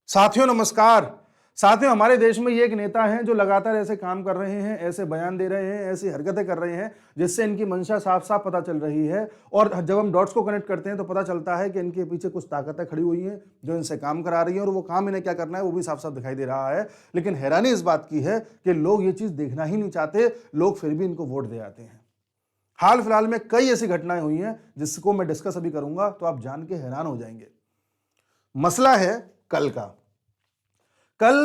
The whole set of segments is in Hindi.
साथियों नमस्कार। साथियों, हमारे देश में ये एक नेता हैं जो लगातार ऐसे काम कर रहे हैं, ऐसे बयान दे रहे हैं, ऐसी हरकतें कर रहे हैं जिससे इनकी मंशा साफ साफ पता चल रही है। और जब हम डॉट्स को कनेक्ट करते हैं तो पता चलता है कि इनके पीछे कुछ ताकतें खड़ी हुई हैं जो इनसे काम करा रही हैं, और वो काम इन्हें क्या करना है वो भी साफ साफ दिखाई दे रहा है। लेकिन हैरानी इस बात की है कि लोग ये चीज देखना ही नहीं चाहते, लोग फिर भी इनको वोट दे आते हैं। हाल फिलहाल में कई ऐसी घटनाएं हुई हैं जिसको मैं डिस्कस अभी करूंगा, तो आप जान के हैरान हो जाएंगे। मसला है कल का। कल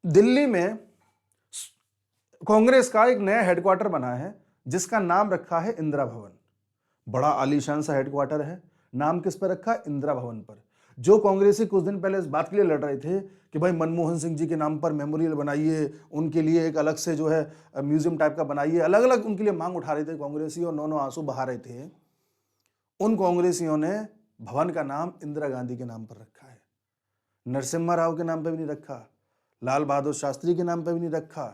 दिल्ली में कांग्रेस का एक नया हेडक्वार्टर बना है जिसका नाम रखा है इंदिरा भवन। बड़ा आलीशान सा हेडक्वार्टर है। नाम किस पर रखा? इंदिरा भवन पर। जो कांग्रेसी कुछ दिन पहले इस बात के लिए लड़ रहे थे कि भाई मनमोहन सिंह जी के नाम पर मेमोरियल बनाइए, उनके लिए एक अलग से जो है म्यूजियम टाइप का बनाइए, अलग अलग उनके लिए मांग उठा रहे थे कांग्रेसी और नौ नौ आंसू बहा रहे थे। उन कांग्रेसियों ने भवन का नाम इंदिरा गांधी के नाम पर रखा है। नरसिम्हा राव के नाम पर भी नहीं रखा, लाल बहादुर शास्त्री के नाम पर भी नहीं रखा।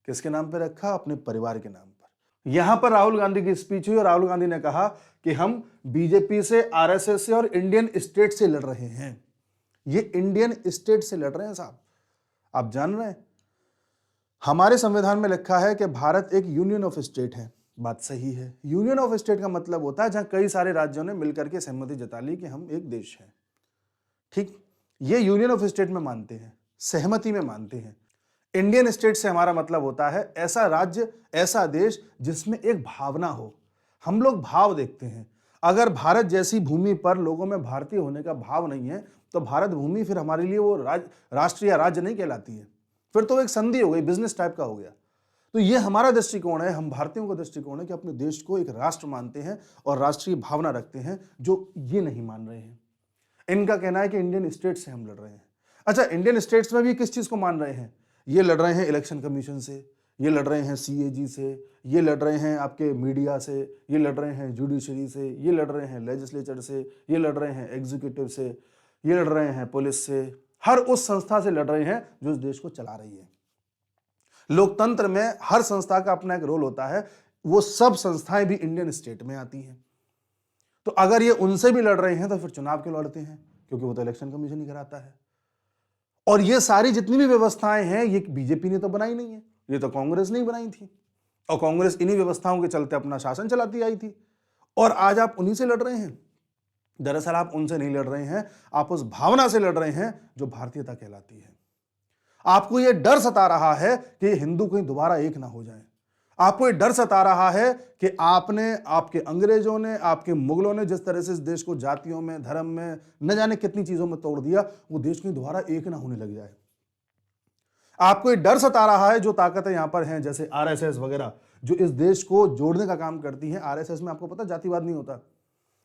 किसके नाम पर रखा? अपने परिवार के नाम पर। यहां पर राहुल गांधी की स्पीच हुई और राहुल गांधी ने कहा कि हम बीजेपी से, आरएसएस से और इंडियन स्टेट से लड़ रहे हैं। ये इंडियन स्टेट से लड़ रहे हैं साहब। आप जान रहे हैं, हमारे संविधान में लिखा है कि भारत एक यूनियन ऑफ स्टेट है। बात सही है। यूनियन ऑफ स्टेट का मतलब होता है जहां कई सारे राज्यों ने मिलकर के सहमति जता ली कि हम एक देश हैं। ठीक, ये यूनियन ऑफ स्टेट में मानते हैं, सहमति में मानते हैं। इंडियन स्टेट से हमारा मतलब होता है ऐसा राज्य, ऐसा देश जिसमें एक भावना हो। हम लोग भाव देखते हैं। अगर भारत जैसी भूमि पर लोगों में भारतीय होने का भाव नहीं है तो भारत भूमि फिर हमारे लिए वो राष्ट्र या राज्य नहीं कहलाती है, फिर तो एक संधि हो गई, बिजनेस टाइप का हो गया। तो ये हमारा दृष्टिकोण है, हम भारतीयों का दृष्टिकोण है कि अपने देश को एक राष्ट्र मानते हैं और राष्ट्रीय भावना रखते हैं, जो ये नहीं मान रहे हैं। इनका कहना है कि इंडियन स्टेट से हम लड़ रहे हैं। अच्छा, इंडियन स्टेट्स में भी किस चीज को मान रहे हैं? ये लड़ रहे हैं इलेक्शन कमीशन से, ये लड़ रहे हैं सीएजी से, ये लड़ रहे हैं आपके मीडिया से, ये लड़ रहे हैं जुडिशरी से, ये लड़ रहे हैं लेजिस्लेचर से, ये लड़ रहे हैं एग्जीक्यूटिव से, ये लड़ रहे हैं पुलिस से। हर उस संस्था से लड़ रहे हैं जो इस देश को चला रही है। लोकतंत्र में हर संस्था का अपना एक रोल होता है, वो सब संस्थाएं भी इंडियन स्टेट में आती हैं। तो अगर ये उनसे भी लड़ रहे हैं तो फिर चुनाव क्यों लड़ते हैं? क्योंकि वो तो इलेक्शन कमीशन ही कराता है। और ये सारी जितनी भी व्यवस्थाएं हैं ये बीजेपी ने तो बनाई नहीं है, ये तो कांग्रेस ने ही बनाई थी। और कांग्रेस इन्हीं व्यवस्थाओं के चलते अपना शासन चलाती आई थी, और आज आप उन्हीं से लड़ रहे हैं। दरअसल आप उनसे नहीं लड़ रहे हैं, आप उस भावना से लड़ रहे हैं जो भारतीयता कहलाती है। आपको यह डर सता रहा है कि हिंदू कहीं दोबारा एक ना हो जाए। आपको ये डर सता रहा है कि आपने, आपके अंग्रेजों ने, आपके मुगलों ने जिस तरह से इस देश को जातियों में, धर्म में, न जाने कितनी चीजों में तोड़ दिया, वो देश कहीं दोबारा एक ना होने लग जाए। आपको ये डर सता रहा है, जो ताकतें यहां पर हैं जैसे आरएसएस वगैरह, जो इस देश को जोड़ने का काम करती हैं। आरएसएस में आपको पता जातिवाद नहीं होता।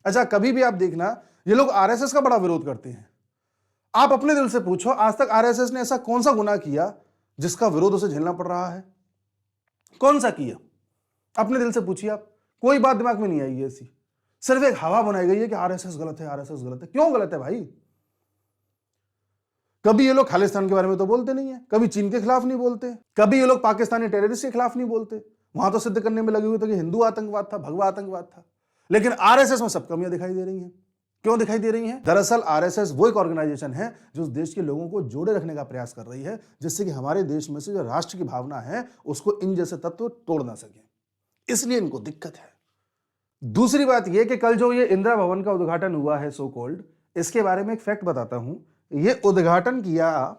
अच्छा, कभी भी आप देखना, ये लोग आरएसएस का बड़ा विरोध करते हैं। आप अपने दिल से पूछो, आज तक आरएसएस ने ऐसा कौन सा गुनाह किया जिसका विरोध उसे झेलना पड़ रहा है? कौन सा किया? अपने दिल से पूछिए आप। कोई बात दिमाग में नहीं आई है ऐसी। सिर्फ एक हवा बनाई गई है कि आरएसएस गलत है, आरएसएस गलत है। क्यों गलत है भाई? कभी ये लोग खालिस्तान के बारे में तो बोलते नहीं है, कभी चीन के खिलाफ नहीं बोलते, कभी ये लोग पाकिस्तानी टेररिस्ट के खिलाफ नहीं बोलते। वहां तो सिद्ध करने में लगे हुए थे कि हिंदू आतंकवाद था, भगवा आतंकवाद था। लेकिन आरएसएस में सब कमियां दिखाई दे रही हैं। क्यों दिखाई दे रही हैं? दरअसल आरएसएस वो एक ऑर्गेनाइजेशन है जो उस देश के लोगों को जोड़े रखने का प्रयास कर रही है, जिससे कि हमारे देश में से जो राष्ट्र की भावना है उसको इन जैसे तत्व तोड़ ना सके। इसलिए इनको दिक्कत है। दूसरी बात यह कि कल जो ये इंदिरा भवन का उद्घाटन हुआ है सो कॉल्ड, इसके बारे में एक फैक्ट बताता हूं। ये उद्घाटन किया,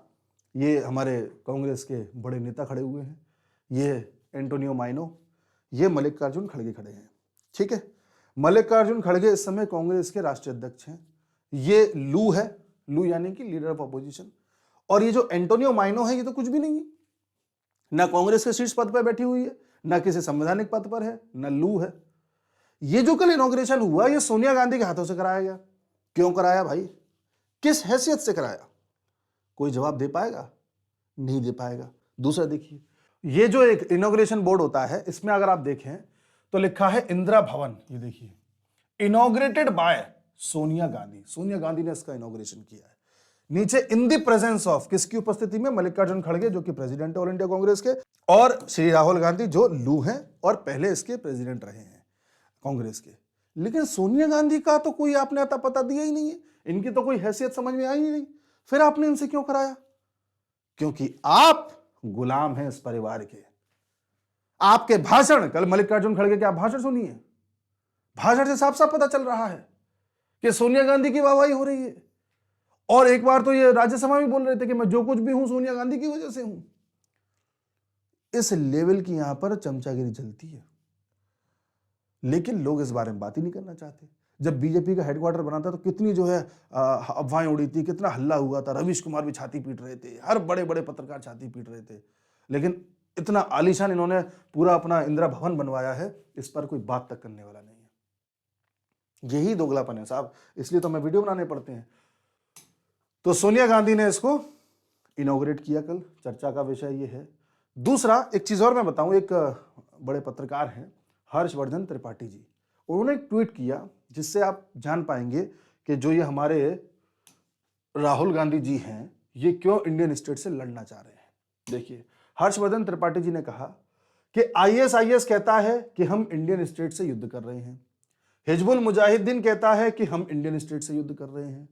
ये हमारे कांग्रेस के बड़े नेता खड़े हुए हैं, ये एंटोनियो माइनो, ये मल्लिकार्जुन खड़गे खड़े हैं। ठीक है, मल्लिकार्जुन खड़गे इस समय कांग्रेस के राष्ट्रीय अध्यक्ष हैं। ये लू है, लू यानी कि लीडर ऑफ अपोजिशन। और ये जो एंटोनियो माइनो है ये तो कुछ भी नहीं है, ना कांग्रेस के शीर्ष पद पर बैठी हुई है, ना किसी संवैधानिक पद पर है, ना लू है। ये जो कल इनॉग्रेशन हुआ ये सोनिया गांधी के हाथों से कराया गया। क्यों कराया भाई? किस हैसियत से कराया? कोई जवाब दे पाएगा? नहीं दे पाएगा। दूसरा देखिए, ये जो एक इनॉग्रेशन बोर्ड होता है इसमें अगर आप देखें तो लिखा है इंदिरा भवन। ये देखिए, इनॉग्रेटेड बाय सोनिया गांधी। सोनिया गांधी ने इसका इनॉग्रेशन किया है। नीचे इन द प्रेजेंस ऑफ, किसकी उपस्थिति में? मल्लिकार्जुन खड़गे जो कि प्रेसिडेंट ऑल इंडिया कांग्रेस के, और श्री राहुल गांधी जो लू हैं और पहले इसके प्रेसिडेंट रहे हैं कांग्रेस के। लेकिन सोनिया गांधी का तो कोई आपने अता पता दिया ही नहीं है, इनकी तो कोई हैसियत समझ में आई ही नहीं। फिर आपने इनसे क्यों कराया? क्योंकि आप गुलाम हैं इस परिवार के। आपके भाषण, कल मल्लिकार्जुन खड़गे के आप भाषण सुनिए, भाषण से साफ साफ पता चल रहा है कि सोनिया गांधी की वाहवाही हो रही है। और एक बार तो ये राज्यसभा में बोल रहे थे कि मैं जो कुछ भी हूं सोनिया गांधी की वजह से हूं। इस लेवल की यहां पर चमचागिरी चलती है, लेकिन लोग इस बारे में बात ही नहीं करना चाहते। जब बीजेपी का हेडक्वार्टर बना था तो कितनी जो है अफवाहें उड़ी थी, कितना हल्ला हुआ था, रवीश कुमार भी छाती पीट रहे थे, हर बड़े बड़े पत्रकार छाती पीट रहे थे। लेकिन इतना आलीशान इन्होंने पूरा अपना इंदिरा भवन बनवाया है, इस पर कोई बात तक करने वाला नहीं है। यही दोगलापन है साहब, इसलिए तो हमें वीडियो बनाने पड़ते हैं। तो सोनिया गांधी ने इसको इनॉग्रेट किया कल, चर्चा का विषय ये है। दूसरा एक चीज और मैं बताऊं, एक बड़े पत्रकार हैं हर्षवर्धन त्रिपाठी जी, उन्होंने एक ट्वीट किया जिससे आप जान पाएंगे कि जो ये हमारे राहुल गांधी जी हैं ये क्यों इंडियन स्टेट से लड़ना चाह रहे हैं। देखिए, हर्षवर्धन त्रिपाठी जी ने कहा कि आईएसआईएस कहता है कि हम इंडियन स्टेट से युद्ध कर रहे हैं, हिजबुल मुजाहिदीन कहता है कि हम इंडियन स्टेट से युद्ध कर रहे हैं,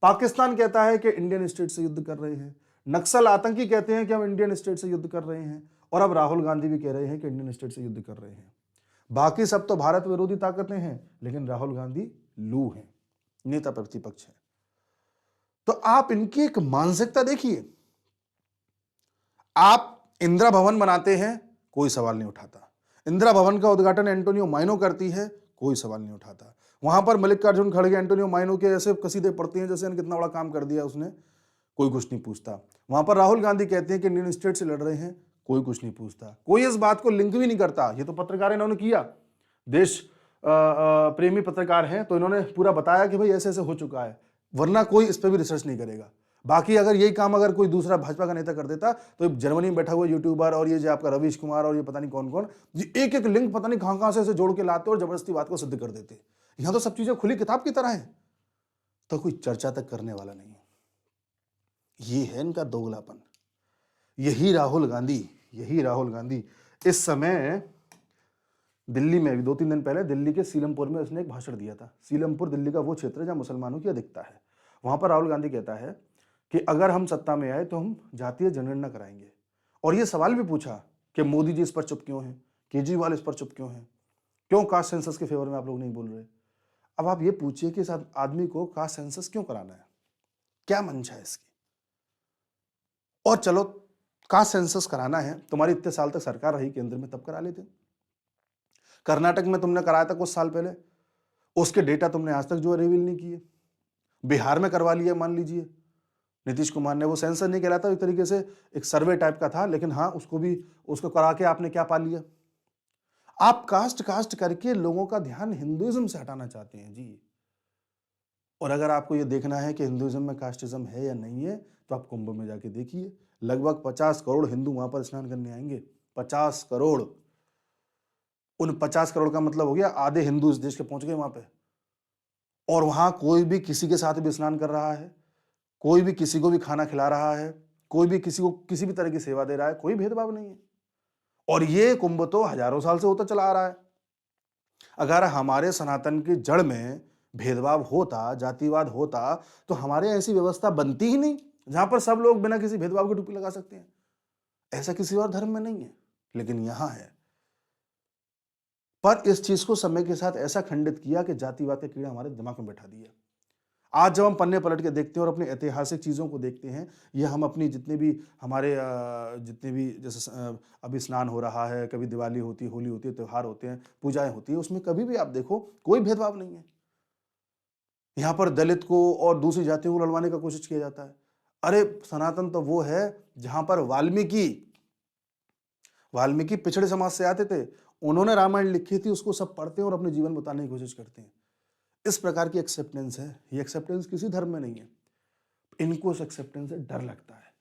पाकिस्तान कहता है कि इंडियन स्टेट से युद्ध कर रहे हैं, नक्सल आतंकी कहते हैं कि हम इंडियन स्टेट से युद्ध कर रहे हैं, और अब राहुल गांधी भी कह रहे हैं कि इंडियन स्टेट से युद्ध कर रहे हैं। बाकी सब तो भारत विरोधी ताकतें हैं, लेकिन राहुल गांधी लू हैं, नेता प्रतिपक्ष है। तो आप इनकी एक मानसिकता देखिए। आप इंदिरा भवन बनाते हैं, कोई सवाल नहीं उठाता। इंदिरा भवन का उद्घाटन एंटोनियो माइनो करती है, कोई सवाल नहीं उठाता। वहां पर मल्लिकार्जुन खड़गे एंटोनियो माइनो के ऐसे कसीदे पढ़ते हैं जैसे कितना बड़ा काम कर दिया उसने, कोई कुछ नहीं पूछता। वहां पर राहुल गांधी कहते हैं कि इंडियन स्टेट से लड़ रहे हैं, कोई कुछ नहीं पूछता। कोई इस बात को लिंक भी नहीं करता। ये तो पत्रकार इन्होंने किया, देश प्रेमी पत्रकार हैं, तो इन्होंने पूरा बताया कि भाई ऐसे ऐसे हो चुका है, वरना कोई इस पर भी रिसर्च नहीं करेगा। बाकी अगर यही काम अगर कोई दूसरा भाजपा का नेता कर देता तो जर्मनी में बैठा हुआ यूट्यूबर और ये जो आपका रवीश कुमार और ये पता नहीं कौन कौन, एक एक लिंक पता नहीं कहां कहां से जोड़ के लाते और जबरदस्ती बात को सिद्ध कर देते। यहां तो सब चीजें खुली किताब की तरह है, तो कोई चर्चा तक करने वाला नहीं है। ये है इनका दोगलापन। यही राहुल गांधी इस समय दिल्ली में भी 2-3 दिन पहले दिल्ली के सीलमपुर में उसने एक भाषण दिया था। सीलमपुर दिल्ली का वो क्षेत्र है जहां मुसलमानों की अधिकता है। वहां पर राहुल गांधी कहता है कि अगर हम सत्ता में आए तो हम जातीय जनगणना कराएंगे। और ये सवाल भी पूछा कि मोदी जी इस पर चुप क्यों हैं, केजरीवाल इस पर चुप क्यों हैं, क्यों कास्ट सेंसस के फेवर में आप लोग नहीं बोल रहे। अब आप ये पूछिए कि इस आदमी को कास्ट सेंसस क्यों कराना है, क्या मंशा है इसकी। और चलो कास्ट सेंसस कराना है, तुम्हारी इतने साल तक सरकार रही केंद्र में, तब करा लेते। कर्नाटक में तुमने कराया था कुछ साल पहले, उसके डेटा तुमने आज तक जो रिवील नहीं किए। बिहार में करवा लिया, मान लीजिए नीतीश कुमार ने, वो सेंसस नहीं कहलाता, एक तरीके से एक सर्वे टाइप का था, लेकिन हाँ उसको करा के आपने क्या पा लिया। आप कास्ट करके लोगों का ध्यान हिंदुइज्म से हटाना चाहते हैं जी। और अगर आपको ये देखना है कि हिंदुइज्म में कास्टिज्म है या नहीं है, तो आप कुंभ में जाके देखिए। लगभग 50 करोड़ हिंदू वहां पर स्नान करने आएंगे। 50 करोड़। उन 50 करोड़ का मतलब हो गया आधे हिंदू इस देश के पहुंच गए वहां पे। और वहां कोई भी किसी के साथ भी स्नान कर रहा है, कोई भी किसी को भी खाना खिला रहा है, कोई भी किसी को किसी भी तरह की सेवा दे रहा है, कोई भेदभाव नहीं है। और ये कुंभ तो हजारों साल से होता चला आ रहा है। अगर हमारे सनातन की जड़ में भेदभाव होता, जातिवाद होता, तो हमारे ऐसी व्यवस्था बनती ही नहीं जहां पर सब लोग बिना किसी भेदभाव की टोपी लगा सकते हैं। ऐसा किसी और धर्म में नहीं है, लेकिन यहां है। पर इस चीज को समय के साथ ऐसा खंडित किया कि जातिवाद का कीड़ा हमारे दिमाग में बैठा दिया। आज जब हम पन्ने पलट के देखते हैं और अपनी ऐतिहासिक चीज़ों को देखते हैं, ये हम अपनी जितने भी हमारे जितने भी जैसे अभी स्नान हो रहा है, कभी दिवाली होती है, होली होती है, त्यौहार होते हैं, पूजाएं होती है, उसमें कभी भी आप देखो कोई भेदभाव नहीं है। यहाँ पर दलित को और दूसरी जातियों को लड़वाने का कोशिश किया जाता है। अरे सनातन तो वो है जहां पर वाल्मीकि पिछड़े समाज से आते थे, उन्होंने रामायण लिखी थी, उसको सब पढ़ते हैं और अपने जीवन बताने की कोशिश करते हैं। इस प्रकार की एक्सेप्टेंस है। ये एक्सेप्टेंस किसी धर्म में नहीं है। इनको इस एक्सेप्टेंस से डर लगता है।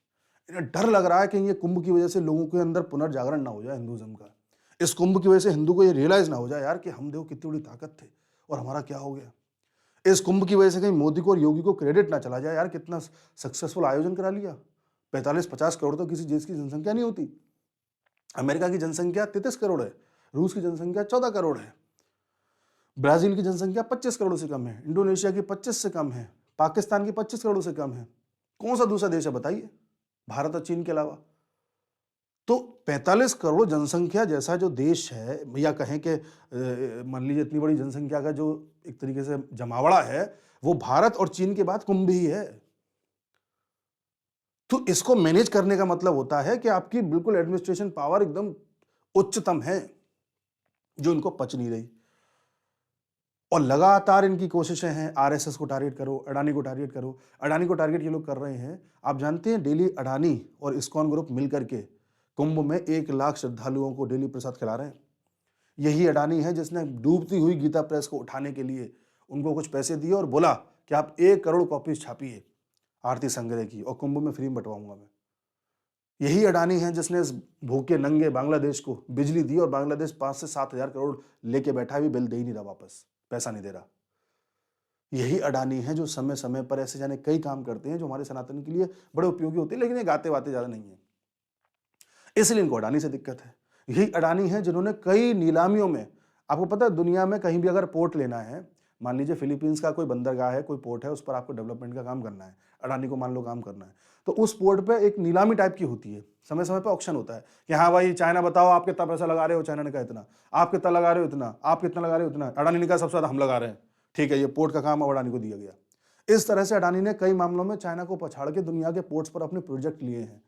इन्हें डर लग रहा है कि ये कुंभ की वजह से लोगों के अंदर पुनर्जागरण ना हो जाए हिंदुइज्म का। इस कुंभ की वजह से हिंदू को ये रियलाइज ना हो जाए यार कि हम देखो कितनी बड़ी ताकत थे और हमारा क्या हो गया। इस कुंभ की वजह से कहीं मोदी को और योगी को क्रेडिट ना चला जाए यार कितना सक्सेसफुल आयोजन करा लिया। 45-50 करोड़ तो किसी देश की जनसंख्या नहीं होती। अमेरिका की जनसंख्या 33 करोड़ है, रूस की जनसंख्या 14 करोड़ है, ब्राजील की जनसंख्या 25 करोड़ से कम है, इंडोनेशिया की 25 से कम है, पाकिस्तान की 25 करोड़ से कम है। कौन सा दूसरा देश है बताइए, भारत और चीन के अलावा? तो 45 करोड़ जनसंख्या जैसा जो देश है, या कहें कि मान लीजिए इतनी बड़ी जनसंख्या का जो एक तरीके से जमावड़ा है, वो भारत और चीन के बाद कुंभ ही है। तो इसको मैनेज करने का मतलब होता है कि आपकी बिल्कुल एडमिनिस्ट्रेशन पावर एकदम उच्चतम है, जो इनको पच नहीं रही। और लगातार इनकी कोशिशें हैं, आरएसएस को टारगेट करो, अडानी को टारगेट करो। अडानी को टारगेट ये लोग कर रहे हैं। आप जानते हैं डेली अडानी और इस्कॉन ग्रुप मिलकर के कुंभ में 1 लाख श्रद्धालुओं को डेली प्रसाद खिला रहे हैं। यही अडानी है जिसने डूबती हुई गीता प्रेस को उठाने के लिए उनको कुछ पैसे दिए और बोला कि आप 1 करोड़ कॉपीज छापिए आरती संग्रह की, और कुंभ में फ्री में बंटवाऊंगा मैं। यही अडानी है जिसने इस भूखे नंगे बांग्लादेश को बिजली दी, और बांग्लादेश 5 से 7 हजार करोड़ लेके बैठा है, भी बिल दे ही नहीं रहा, वापस पैसा नहीं दे रहा। यही अडानी है जो समय समय पर ऐसे जाने कई काम करते हैं जो हमारे सनातन के लिए बड़े उपयोगी होते हैं, लेकिन ये गाते वाते ज्यादा नहीं है, इसलिए इनको अडानी से दिक्कत है। यही अडानी है जिन्होंने कई नीलामियों में, आपको पता है दुनिया में कहीं भी अगर पोर्ट लेना है, मान लीजिए फिलीपींस का कोई बंदरगाह है, कोई पोर्ट है, उस पर आपको डेवलपमेंट का काम करना है, अडानी को मान लो काम करना है, तो उस पोर्ट पे एक नीलामी टाइप की होती है, समय समय पे ऑक्शन होता है कि हाँ भाई चाइना बताओ आप कितना पैसा लगा रहे हो, चाइना ने कहा इतना, आप कितना लगा रहे हो इतना, आप कितना लगा रहे हो इतना, अडानी ने कहा सबसे ज्यादा हम लगा रहे हैं, ठीक है ये पोर्ट का काम अब अडानी को दिया गया। इस तरह से अडानी ने कई मामलों में चाइना को पछाड़ के दुनिया के पोर्ट्स पर अपने प्रोजेक्ट लिए हैं,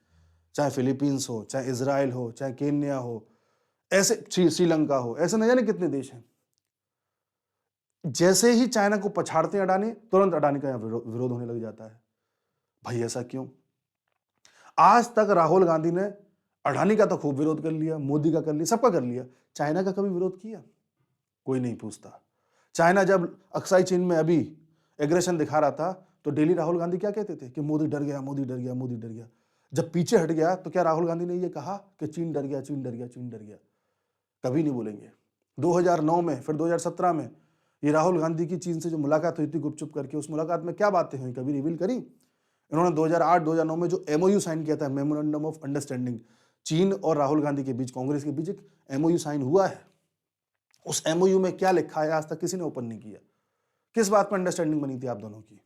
चाहे फिलीपींस हो, चाहे इजराइल हो, चाहे केन्या हो, ऐसे श्रीलंका हो, ऐसे न जाने कितने देश हैं। जैसे ही चाइना को पछाड़ते हैं अडानी, तुरंत अडानी का यहां विरोध होने लग जाता है। भाई ऐसा क्यों? आज तक राहुल गांधी ने अडानी का तो खूब विरोध कर लिया, मोदी का कर लिया, सबका कर लिया, चाइना का कभी विरोध किया? कोई नहीं पूछता। चाइना जब अक्साई चीन में अभी एग्रेशन दिखा रहा था, तो डेली राहुल गांधी क्या कहते थे कि मोदी डर गया, मोदी डर गया, मोदी डर गया। जब पीछे हट गया तो क्या राहुल गांधी ने ये कहा कि चीन डर गया, चीन डर गया, चीन डर गया? कभी नहीं बोलेंगे। 2009 में, फिर 2017 में ये राहुल गांधी की चीन से जो मुलाकात हुई थी गुपचुप करके, उस मुलाकात में क्या बातें हुई कभी रिवील करी? इन्होंने 2008-2009 में जो एमओयू साइन किया था, मेमोरेंडम ऑफ अंडरस्टैंडिंग, चीन और राहुल गांधी के बीच, कांग्रेस के बीच एक एमओयू साइन हुआ है। उस एमओयू में क्या लिखा है आज तक किसी ने ओपन नहीं किया। किस बात पर अंडरस्टैंडिंग बनी थी आप दोनों की?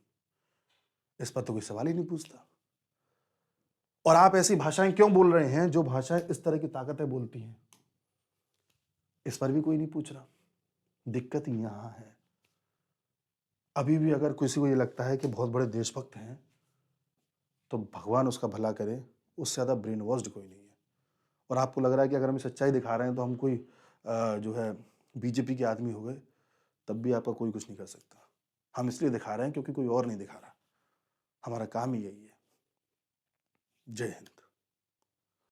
इस पर तो कोई सवाल ही नहीं पूछता। और आप ऐसी भाषाएं क्यों बोल रहे हैं जो भाषाएं इस तरह की ताकतें बोलती हैं? इस पर भी कोई नहीं पूछ रहा। दिक्कत यहां है। अभी भी अगर किसी को ये लगता है कि बहुत बड़े देशभक्त हैं, तो भगवान उसका भला करे, उससे ज़्यादा ब्रेन वॉश्ड कोई नहीं है। और आपको लग रहा है कि अगर हम सच्चाई दिखा रहे हैं तो हम कोई जो है बीजेपी के आदमी हो गए, तब भी आपका कोई कुछ नहीं कर सकता। हम इसलिए दिखा रहे हैं क्योंकि कोई और नहीं दिखा रहा। हमारा काम ही यही है। जय हिंद।